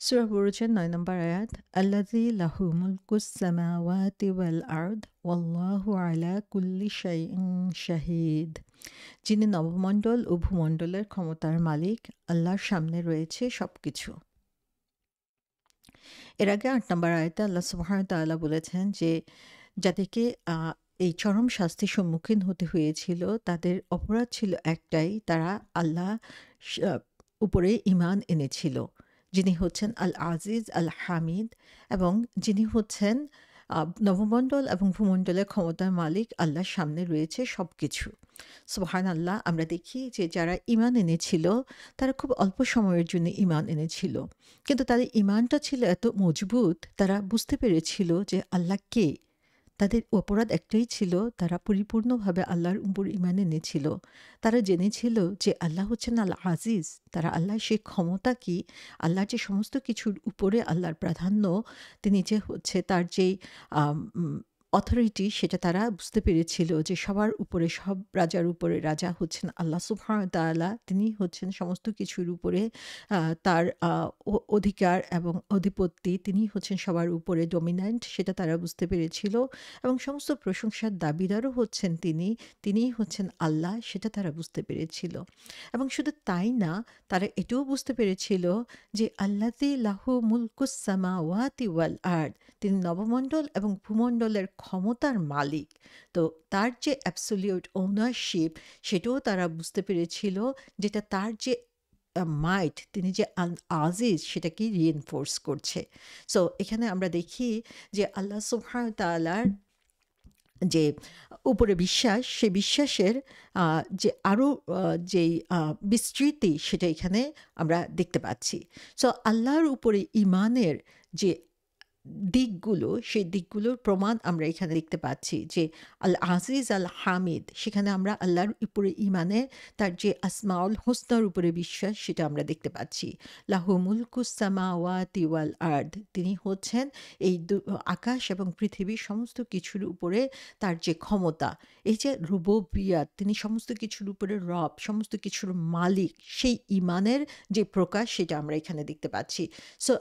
সূরা বুরুজের ৯ নম্বর আয়াত, আল্লাযী লাহু মুলকুস সামাওয়াতি ওয়াল আরদ ওয়াল্লাহু আলা কুল্লি শাইইন শাহীদ। যিনি নবমণ্ডল ও ভূমণ্ডলের ক্ষমতার মালিক, আল্লাহর সামনে রয়েছে সবকিছু। এর আগে ৮ নম্বর আয়াতে আল্লাহ সুবহানাহু ওয়া তাআলা বলেছেন যে যাদেরকে এই চরম শাস্তির সম্মুখীন হতে হয়েছিল তাদের অপরাধ ছিল একটাই, তারা আল্লাহ সা উপরে ঈমান এনেছিল। যিনি হচ্ছেন আল আজিজ আল হামিদ এবং যিনি হচ্ছেন নবমণ্ডল এবং ভূমণ্ডলের ক্ষমতার মালিক, আল্লাহর সামনে রয়েছে সবকিছু। সুবহানাল্লাহ! আমরা দেখি যে যারা ঈমান এনেছিল তারা খুব অল্প সময়ের জন্য ঈমান এনেছিল। কিন্তু তাদের ঈমানটা ছিল এত মজবুত, তারা বুঝতে পেরেছিল যে আল্লাহ কে? তাদের অপরাধ একটাই ছিল, তারা পরিপূর্ণভাবে আল্লাহর উপর ঈমান এনেছিল। তারা জেনেছিল যে আল্লাহ হচ্ছেন আল আজিজ, তারা আল্লাহর সেই ক্ষমতা কি, আল্লাহর যে সমস্ত কিছুর উপরে আল্লাহর প্রাধান্য, তিনি যে হচ্ছে তার যেই আম উম অথরিটি সেটা তারা বুঝতে পেরেছিল যে সবার উপরে, সব রাজার উপরে রাজা হচ্ছেন আল্লাহ সুবহানাহু ওয়া তাআলা। তিনি হচ্ছেন সমস্ত কিছুর উপরে তার অধিকার এবং অধিপত্তি, তিনি হচ্ছেন সবার উপরে ডমিন্যান্ট, সেটা তারা বুঝতে পেরেছিল এবং সমস্ত প্রশংসার দাবিদারও হচ্ছেন তিনি, তিনিই হচ্ছেন আল্লাহ, সেটা তারা বুঝতে পেরেছিল। এবং শুধু তাই না, তারা এটাও বুঝতে পেরেছিল যে আল্লাযী লাহু মুলকুস সামাওয়াতি ওয়াল আরদ, তিনি নবমণ্ডল এবং ভূমণ্ডলের ক্ষমতার মালিক। তো তার যে অ্যাবসোলিউট ওনারশিপ সেটাও তারা বুঝতে পেরেছিল, যেটা তার যে মাইট, তিনি যে আজিজ সেটাকেই রিইনফোর্স করছে। সো এখানে আমরা দেখি যে আল্লাহ সুবহানাহু ওয়া তাআলার যে উপরে বিশ্বাস, সে বিশ্বাসের যে আরও যেই বিস্তৃতি সেটা এখানে আমরা দেখতে পাচ্ছি। সো আল্লাহর উপরে ঈমানের যে দিকগুলো, সেই দিকগুলোর প্রমাণ আমরা এখানে দেখতে পাচ্ছি যে আল আজিজ আল হামিদ, সেখানে আমরা আল্লাহর উপরে ঈমানে তার যে আসমাউল হুসনার উপরে বিশ্বাস সেটা আমরা দেখতে পাচ্ছি। লাহু মুলকুস সামাওয়াতি ওয়াল আরদ, তিনি হচ্ছেন এই আকাশ এবং পৃথিবীর সমস্ত কিছুর উপরে তার যে ক্ষমতা, এই যে রুবুবিয়াত, তিনি সমস্ত কিছুর উপরে রব, সমস্ত কিছুর মালিক, সেই ঈমানের যে প্রকাশ সেটা আমরা এখানে দেখতে পাচ্ছি। সো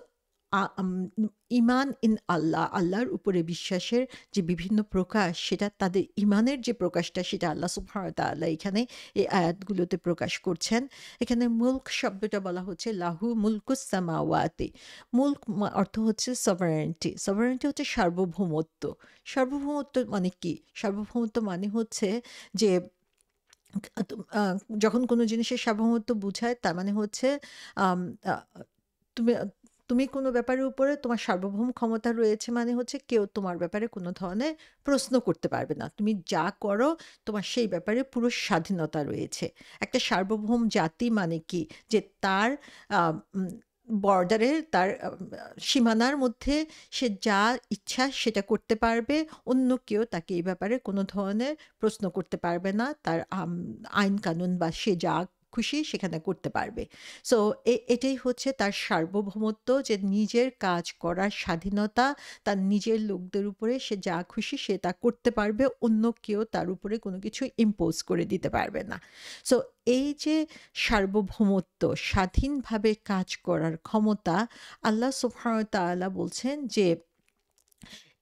ঈমান ইন আল্লাহ, আল্লাহর উপরে বিশ্বাসের যে বিভিন্ন প্রকাশ, সেটা তাদের ঈমানের যে প্রকাশটা সেটা আল্লাহ সুবহানাহু ওয়া তাআলা এখানে এই আয়াতগুলোতে প্রকাশ করছেন। এখানে মুলক শব্দটা বলা হচ্ছে লাহু মুলকুস সামাওয়াতি। মুলক অর্থ হচ্ছে সভারেন্টি। সভারেন্টি হচ্ছে সার্বভৌমত্ব। সার্বভৌমত্ব মানে কি? সার্বভৌমত্ব মানে হচ্ছে যে যখন কোনো জিনিসের সার্বভৌমত্ব বুঝায় তার মানে হচ্ছে আম আ তুমি তুমি কোনো ব্যাপারের উপরে তোমার সার্বভৌম ক্ষমতা রয়েছে, মানে হচ্ছে কেউ তোমার ব্যাপারে কোনো ধরনের প্রশ্ন করতে পারবে না। তুমি যা করো তোমার সেই ব্যাপারে পুরো স্বাধীনতা রয়েছে। একটা সার্বভৌম জাতি মানে কি? যে তার আ উম বর্ডারে, তার সীমানার মধ্যে সে যা ইচ্ছা সেটা করতে পারবে। অন্য কেউ তাকে এই ব্যাপারে কোনো ধরনের প্রশ্ন করতে পারবে না। তার আইন কানুন বা সে যা খুশি সেখানে করতে পারবে। সো এটাই হচ্ছে তার সার্বভৌমত্ব, যে নিজের কাজ করার স্বাধীনতা, তার নিজের লোকদের উপরে সে যা খুশি সে তা করতে পারবে। অন্য কেউ তার উপরে কোনো কিছু ইম্পোজ করে দিতে পারবে না। সো এই যে সার্বভৌমত্ব, স্বাধীনভাবে কাজ করার ক্ষমতা, আল্লাহ সুবহানাহু ওয়া তাআলা বলছেন যে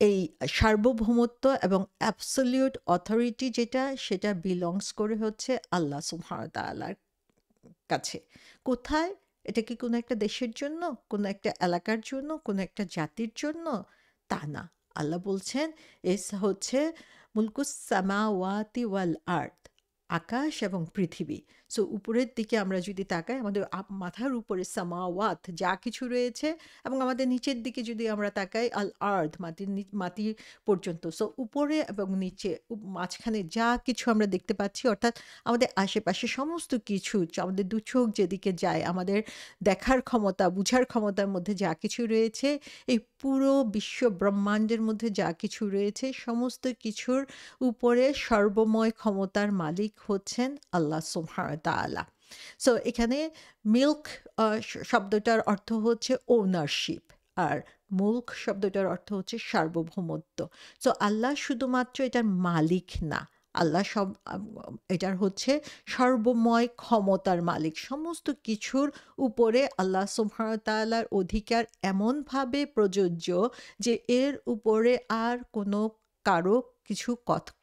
এই সার্বভৌমত্ব এবং অ্যাবসোলিউট অথরিটি যেটা, সেটা বিলংস করে হচ্ছে আল্লাহ সুবহানাহু ওয়া তাআলার কাছে। কোথায়? এটা কি কোনো একটা দেশের জন্য, কোনো একটা এলাকার জন্য, কোনো একটা জাতির জন্য? তা না। আল্লাহ বলছেন হচ্ছে মুলকুস সামাওয়াতি ওয়াল আরদ, আকাশ এবং পৃথিবী। সো উপরের দিকে আমরা যদি তাকাই, আমাদের মাথার উপরে সামাওয়াত যা কিছু রয়েছে, এবং আমাদের নিচের দিকে যদি আমরা তাকাই আল আর্দ, মাটি পর্যন্ত। সো উপরে এবং নিচে মাঝখানে যা কিছু আমরা দেখতে পাচ্ছি, অর্থাৎ আমাদের আশেপাশে সমস্ত কিছু, আমাদের দু চোখ যেদিকে যায়, আমাদের দেখার ক্ষমতা, বুঝার ক্ষমতার মধ্যে যা কিছু রয়েছে, এই পুরো বিশ্ব ব্রহ্মাণ্ডের মধ্যে যা কিছু রয়েছে, সমস্ত কিছুর উপরে সর্বময় ক্ষমতার মালিক হচ্ছেন আল্লাহ সুবহানাহু ওয়া তাআলা। সো এখানে মিল্ক শব্দটার অর্থ হচ্ছে ওনারশিপ, আর মুলক শব্দটার অর্থ হচ্ছে সার্বভৌমত্ব। সো আল্লাহ শুধুমাত্র এটার মালিক না, আল্লাহ সব এটার হচ্ছে সর্বময় ক্ষমতার মালিক। সমস্ত কিছুর উপরে আল্লাহ সুবহানাহু ওয়া তাআলার অধিকার এমনভাবে প্রযোজ্য যে এর উপরে আর কোনো কারো কিছু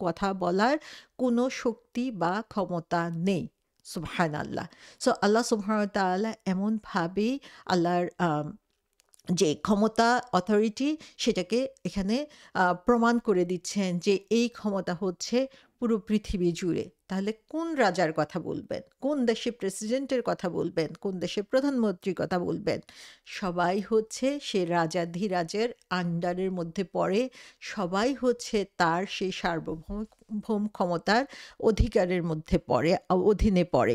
কথা বলার কোনো শক্তি বা ক্ষমতা নেই। সুবহানাল্লাহ। সো আল্লাহ সুবহানাহু ওয়া তাআলা এমনভাবেই আল্লাহর যে ক্ষমতা, অথরিটি সেটাকে এখানে প্রমাণ করে দিচ্ছেন যে এই ক্ষমতা হচ্ছে পুরো পৃথিবী জুড়ে। তাহলে কোন রাজার কথা বলবেন? কোন দেশের প্রেসিডেন্টের কথা বলবেন? কোন দেশের প্রধানমন্ত্রীর কথা বলবেন? সবাই হচ্ছে সে রাজাধিরাজের আন্ডারের মধ্যে পড়ে। সবাই হচ্ছে তার সেই সার্বভৌম ক্ষমতার অধিকারের মধ্যে পড়ে, অধীনে পড়ে।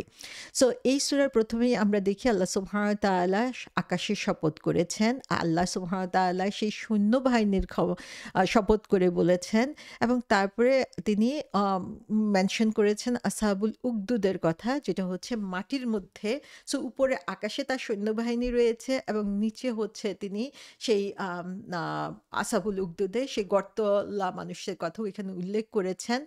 সো এই সূরার ১ম এই আমরা দেখি আল্লাহ সুবহানাহু ওয়া তাআলা আকাশের শপথ করেছেন। আল্লাহ সুবহানাহু ওয়া তাআলা সেই সৈন্যবাহিনীর শপথ করে বলেছেন এবং তারপরে তিনি মেনশন করেছেন আসহাবুল উকদুদের কথা, যেটা হচ্ছে মাটির মধ্যে। সো উপরে আকাশে তার সৈন্যবাহিনী রয়েছে এবং নিচে হচ্ছে তিনি সেই আসহাবুল উকদুদে সেই গর্তওয়ালা মানুষের কথাও এখানে উল্লেখ করেছেন।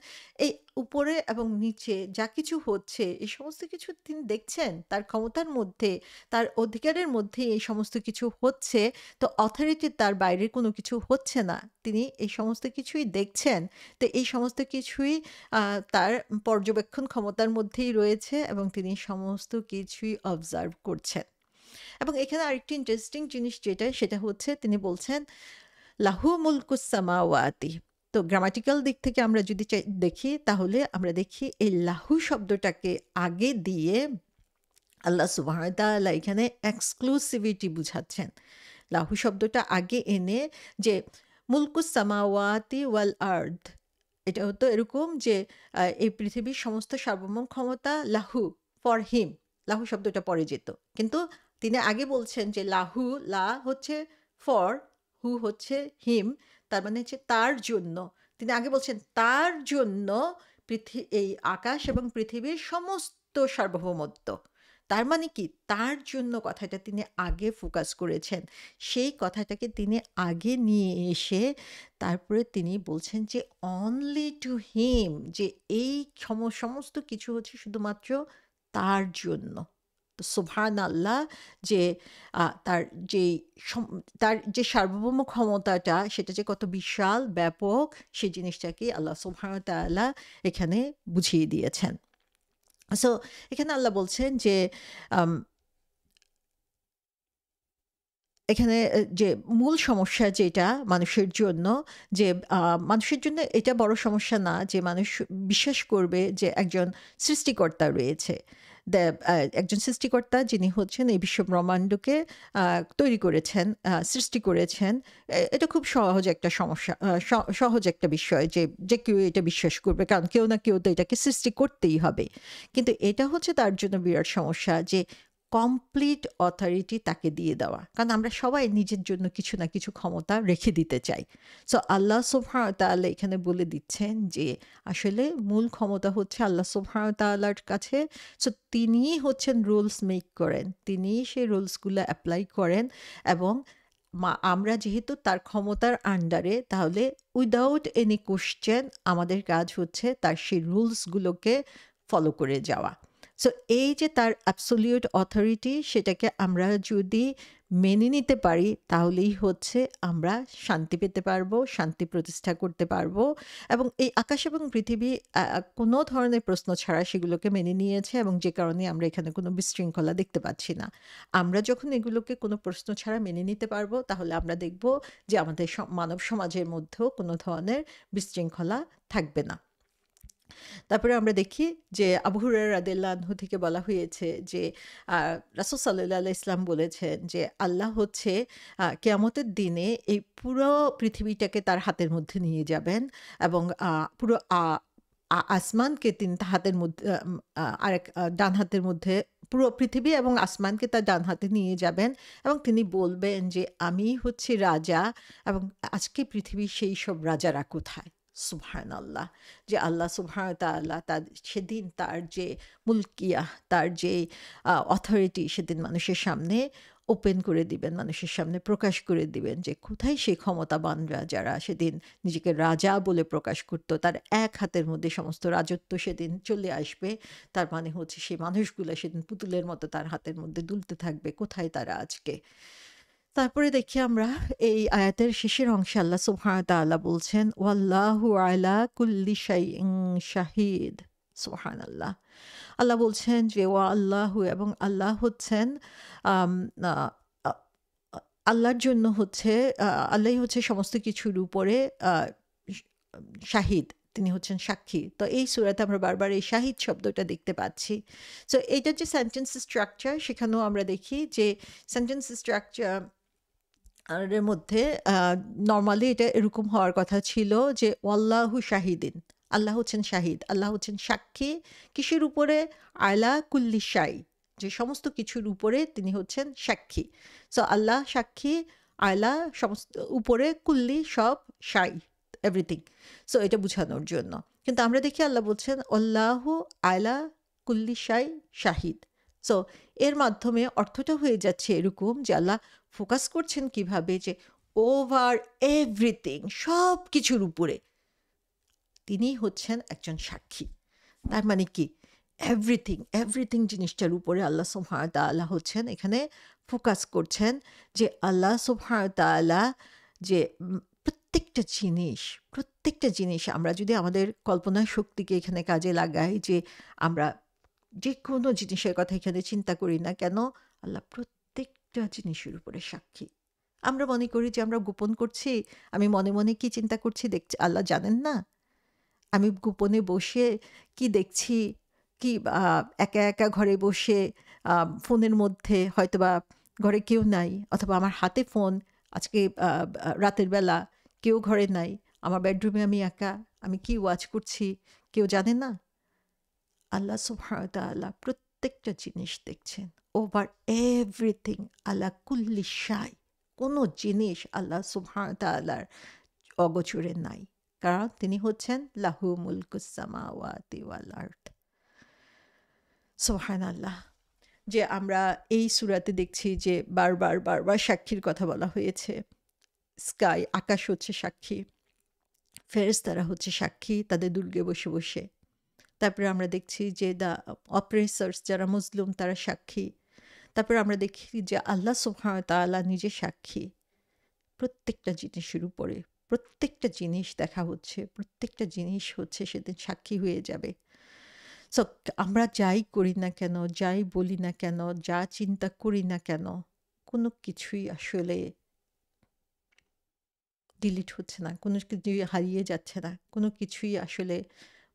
এই উপরে এবং নিচে যা কিছু হচ্ছে এই সমস্ত কিছু তিনি দেখছেন। তার ক্ষমতার মধ্যে, তার অধিকারের মধ্যে এই সমস্ত কিছু হচ্ছে। তো অথরিটির তার বাইরে কোনো কিছু হচ্ছে না। তিনি এই সমস্ত কিছুই দেখছেন। তো এই সমস্ত কিছুই তার পর্যবেক্ষণ ক্ষমতার মধ্যেই রয়েছে এবং তিনি সমস্ত কিছুই অবজার্ভ করছেন। এবং এখানে আরেকটি ইন্টারেস্টিং জিনিস যেটা, সেটা হচ্ছে তিনি বলছেন লাহু মুলকুস সামাওয়াতি। তো গ্রামাটিক্যাল দিক থেকে আমরা যদি দেখি তাহলে আমরা দেখি এই লাহু শব্দটাকে আগে দিয়ে আল্লাহ সুবহানাহু ওয়া তাআলা এখানে এক্সক্লুসিভিটি বুঝাচ্ছেন। লাহু শব্দটা আগে এনে যে মুলকুস সামাওয়াতি ওয়াল আরদ, এটা হতো এরকম যে এই পৃথিবীর সমস্ত সার্বভৌম ক্ষমতা লাহু, ফর হিম। লাহু শব্দটা পরে যেত, কিন্তু তিনি আগে বলছেন যে লাহু, লা হচ্ছে ফর, হু হচ্ছে হিম, তার মানে হচ্ছে তার জন্য। তিনি আগে বলছেন তার জন্য এই আকাশ এবং পৃথিবীর সমস্ত সার্বভৌমত্ব। তার মানে কি, তার জন্য কথাটা তিনি আগে ফোকাস করেছেন। সেই কথাটাকে তিনি আগে নিয়ে এসে তারপরে তিনি বলছেন যে অনলি টু হিম, যে এই সমস্ত কিছু হচ্ছে শুধুমাত্র তার জন্য। তো সুবহানাল্লাহ, যে তার যে তার যে সার্বভৌম ক্ষমতাটা সেটা যে কত বিশাল ব্যাপক, সেই জিনিসটাকে আল্লাহ সুবহানাহু ওয়া তাআলা এখানে বুঝিয়ে দিয়েছেন। সো এখানে আল্লাহ বলছেন যে আম এখানে যে মূল সমস্যা যেটা মানুষের জন্য, যে মানুষের জন্য এটা বড় সমস্যা না যে মানুষ বিশ্বাস করবে যে একজন সৃষ্টিকর্তা রয়েছে। একজন সৃষ্টিকর্তা যিনি হচ্ছেন এই বিশ্ব ব্রহ্মাণ্ডকে তৈরি করেছেন, সৃষ্টি করেছেন। এটা খুব সহজ একটা সমস্যা, সহজ একটা বিষয় যে যে কেউ এটা বিশ্বাস করবে, কারণ কেউ না কেউ তো এটাকে সৃষ্টি করতেই হবে। কিন্তু এটা হচ্ছে তার জন্য বিরাট সমস্যা যে কমপ্লিট অথরিটি তাকে দিয়ে দেওয়া, কারণ আমরা সবাই নিজের জন্য কিছু না কিছু ক্ষমতা রেখে দিতে চাই। সো আল্লাহ সুবহানাহু ওয়া তাআলা এখানে বলে দিচ্ছেন যে আসলে মূল ক্ষমতা হচ্ছে আল্লাহ সুবহানাহু ওয়া তাআলার কাছে। সো তিনিই হচ্ছেন রুলস মেক করেন, তিনিই সেই রুলসগুলো অ্যাপ্লাই করেন এবং আমরা যেহেতু তার ক্ষমতার আন্ডারে, তাহলে উইদাউট এনি কোশ্চেন আমাদের কাজ হচ্ছে তার সেই রুলসগুলোকে ফলো করে যাওয়া। সো এই যে তার অ্যাবসোলিউট অথরিটি, সেটাকে আমরা যদি মেনে নিতে পারি তাহলেই হচ্ছে আমরা শান্তি পেতে পারবো, শান্তি প্রতিষ্ঠা করতে পারবো। এবং এই আকাশ এবং পৃথিবী কোনো ধরনের প্রশ্ন ছাড়া সেগুলোকে মেনে নিয়েছে এবং যে কারণে আমরা এখানে কোনো বিশৃঙ্খলা দেখতে পাচ্ছি না। আমরা যখন এগুলোকে কোনো প্রশ্ন ছাড়া মেনে নিতে পারবো তাহলে আমরা দেখব যে আমাদের মানব সমাজের মধ্যেও কোনো ধরনের বিশৃঙ্খলা থাকবে না। তারপরে আমরা দেখি যে আবু হুরায়রা রাদিয়াল্লাহু আনহু থেকে বলা হয়েছে যে রাসূল সাল্লাল্লাহু আলাইহি ওয়াসাল্লাম বলেছেন যে আল্লাহ হচ্ছে কিয়ামতের দিনে এই পুরো পৃথিবীটাকে তার হাতের মধ্যে নিয়ে যাবেন এবং পুরো আসমানকে তিনি তার হাতের মধ্যে আরেক ডান হাতের মধ্যে, পুরো পৃথিবী এবং আসমানকে তার ডান হাতে নিয়ে যাবেন এবং তিনি বলবেন যে আমি হচ্ছি রাজা এবং আজকে পৃথিবীর সেই সব রাজারা কোথায়। সুবহানাল্লাহ, যে আল্লাহ সুবহানাহু ওয়া তাআলা তার সেদিন তার যে মুলকিয়া, তার যে অথরিটি সেদিন মানুষের সামনে ওপেন করে দিবেন, মানুষের সামনে প্রকাশ করে দিবেন যে কোথায় সেই ক্ষমতাবানরা যারা সেদিন নিজেকে রাজা বলে প্রকাশ করত, তার এক হাতের মধ্যে সমস্ত রাজত্ব সেদিন চলে আসবে। তার মানে হচ্ছে সেই মানুষগুলো সেদিন পুতুলের মতো তার হাতের মধ্যে দুলতে থাকবে, কোথায় তারা আজকে। তারপরে দেখি আমরা এই আয়াতের শেষের অংশে আল্লাহ সুবহানাহু ওয়া তাআলা বলছেন, ওয়াল্লাহু আলা কুল্লি শাইইন শাহিদ। সুবহানাল্লাহ। আল্লাহ বলছেন যে ওয়া আল্লাহু, এবং আল্লাহ হচ্ছেন আম আ আ আ আল্লাহর জন্য হচ্ছে আল্লাহই হচ্ছে সমস্ত কিছুর উপরে আ স শাহিদ। তিনি হচ্ছেন সাক্ষী। তো এই সূরাতে আমরা বারবার এই শাহিদ শব্দটা দেখতে পাচ্ছি। সো এইটার যে সেন্টেন্স স্ট্রাকচার, সেখানেও আমরা দেখি যে সেন্টেন্স স্ট্রাকচার এর মধ্যে নরমালি এটা এরকম হওয়ার কথা ছিল যে ওয়াল্লাহু শাহিদিন। আল্লাহ হচ্ছেন শাহিদ। আল্লাহ হচ্ছেন সাক্ষী। কিসের উপরে? আলা কুল্লি শাই। যে সমস্ত কিছুর উপরে তিনি হচ্ছেন সাক্ষী। সো আল্লাহ সাক্ষী, আলা সমস্ত উপরে, কুল্লি সব, শাই এভরিথিং। সো এটা বুঝানোর জন্য। কিন্তু আমরা দেখি আল্লাহ বলছেন আল্লাহু আলা কুল্লি শাই শাহিদ। সো এর মাধ্যমে অর্থটা হয়ে যাচ্ছে এরকম যে আল্লাহ ফোকাস করছেন কিভাবে যে ওভার এভরিথিং, সব কিছুর উপরে তিনি হচ্ছেন একজন সাক্ষী। তার মানে কি? এভরিথিং, এভরিথিং জিনিসটার উপরে আল্লাহ সুবহানাহু ওয়া তাআলা হচ্ছেন এখানে ফোকাস করছেন যে আল্লাহ সুবহানাহু ওয়া তাআলা যে প্রত্যেকটা জিনিস আমরা যদি আমাদের কল্পনা শক্তিকে এখানে কাজে লাগাই, যে আমরা যেকোনো জিনিসের কথা এখানে চিন্তা করি না কেন, আল্লাহ প্রত্যেকটা জিনিসের উপরে সাক্ষী। আমরা মনে করি যে আমরা গোপন করছি, আমি মনে মনে কি চিন্তা করছি দেখছি, আল্লাহ জানেন না? আমি গোপনে বসে কি দেখছি, কি একা একা ঘরে বসে ফোনের মধ্যে হয়তোবা ঘরে কেউ নাই, অথবা আমার হাতে ফোন, আজকে রাতের বেলা কেউ ঘরে নাই, আমার বেডরুমে আমি একা, আমি কি ওয়াচ করছি কেউ জানে না? আল্লাহ সুবহানাহু ওয়া তাআলা প্রত্যেকটা জিনিস দেখছেন। ওভার এভরিথিং, আলা কুল্লি শাই। কোনো জিনিস আল্লাহ সুবহানাহু ওয়া তাআলার অগোচরে নাই। কারণ তিনি হচ্ছেন লাহু মুলকুস সামাওয়াতি ওয়াল আরদ। সুবহানাল্লাহ। যে আমরা এই সূরাতে দেখছি যে বারবার সাক্ষীর কথা বলা হয়েছে। স্কাই, আকাশ হচ্ছে সাক্ষী। ফেরেশতারা হচ্ছে সাক্ষী তাদের দুর্গে বসে বসে। তারপরে আমরা দেখছি যে দ্য অপ্রেসার্স যারা মুসলিম তারা সাক্ষী। তারপরে আমরা দেখি যে আল্লাহ সুবহানাহু ওয়া তাআলা নিজে সাক্ষী প্রত্যেকটা জিনিসের উপরে। প্রত্যেকটা জিনিস দেখা হচ্ছে, প্রত্যেকটা জিনিস হচ্ছে সেদিন সাক্ষী হয়ে যাবে। সো আমরা যাই করি না কেন, যাই বলি না কেন, যা চিন্তা করি না কেন, কোনো কিছুই আসলে ডিলিট হচ্ছে না, কোনো কিছুই হারিয়ে যাচ্ছে না, কোনো কিছুই আসলে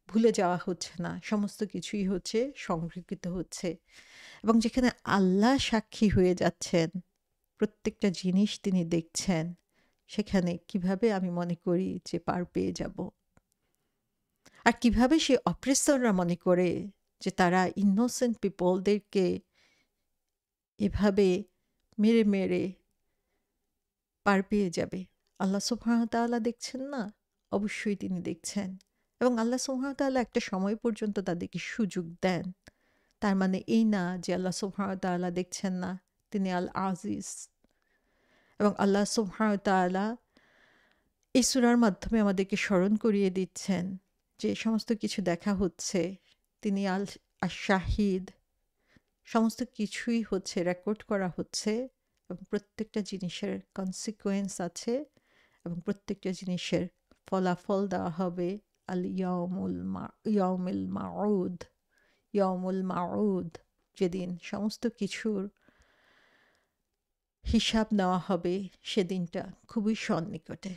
ভুলে যাওয়া হচ্ছে না, সমস্ত কিছুই হচ্ছে সংরক্ষিত হচ্ছে। এবং যেখানে আল্লাহ সাক্ষী হয়ে যাচ্ছেন, প্রত্যেকটা জিনিস তিনি দেখছেন, সেখানে কিভাবে আমি মনে করি যে পার পেয়ে যাব। আর কিভাবে সে অপ্রেসররা মনে করে যে তারা ইনোসেন্ট পিপলদেরকে এভাবে মেরে মেরে পার পেয়ে যাবে। আল্লাহ সুবহানাহু ওয়া তাআলা দেখছেন না? অবশ্যই তিনি দেখছেন। এবং আল্লাহ সুবহানাহু ওয়া তাআলা একটা সময় পর্যন্ত তাদেরকে সুযোগ দেন। তার মানে এই না যে আল্লাহ সুবহানাহু ওয়া তাআলা দেখছেন না। তিনি আল আজিজ। এবং আল্লাহ সুবহানাহু ওয়া তাআলা এই সূরার মাধ্যমে আমাদেরকে স্মরণ করিয়ে দিচ্ছেন যে সমস্ত কিছু দেখা হচ্ছে, তিনি আশ-শাহিদ। সমস্ত কিছুই হচ্ছে রেকর্ড করা হচ্ছে, এবং প্রত্যেকটা জিনিসের কনসিকুয়েন্স আছে, এবং প্রত্যেকটা জিনিসের ফলাফল দেওয়া হবে আল ইয়াউমিল মাউদ। ইয়াউমুল মাউদ, যেদিন সমস্ত কিছুর হিসাব নেওয়া হবে, সেদিনটা খুবই সন্নিকটে।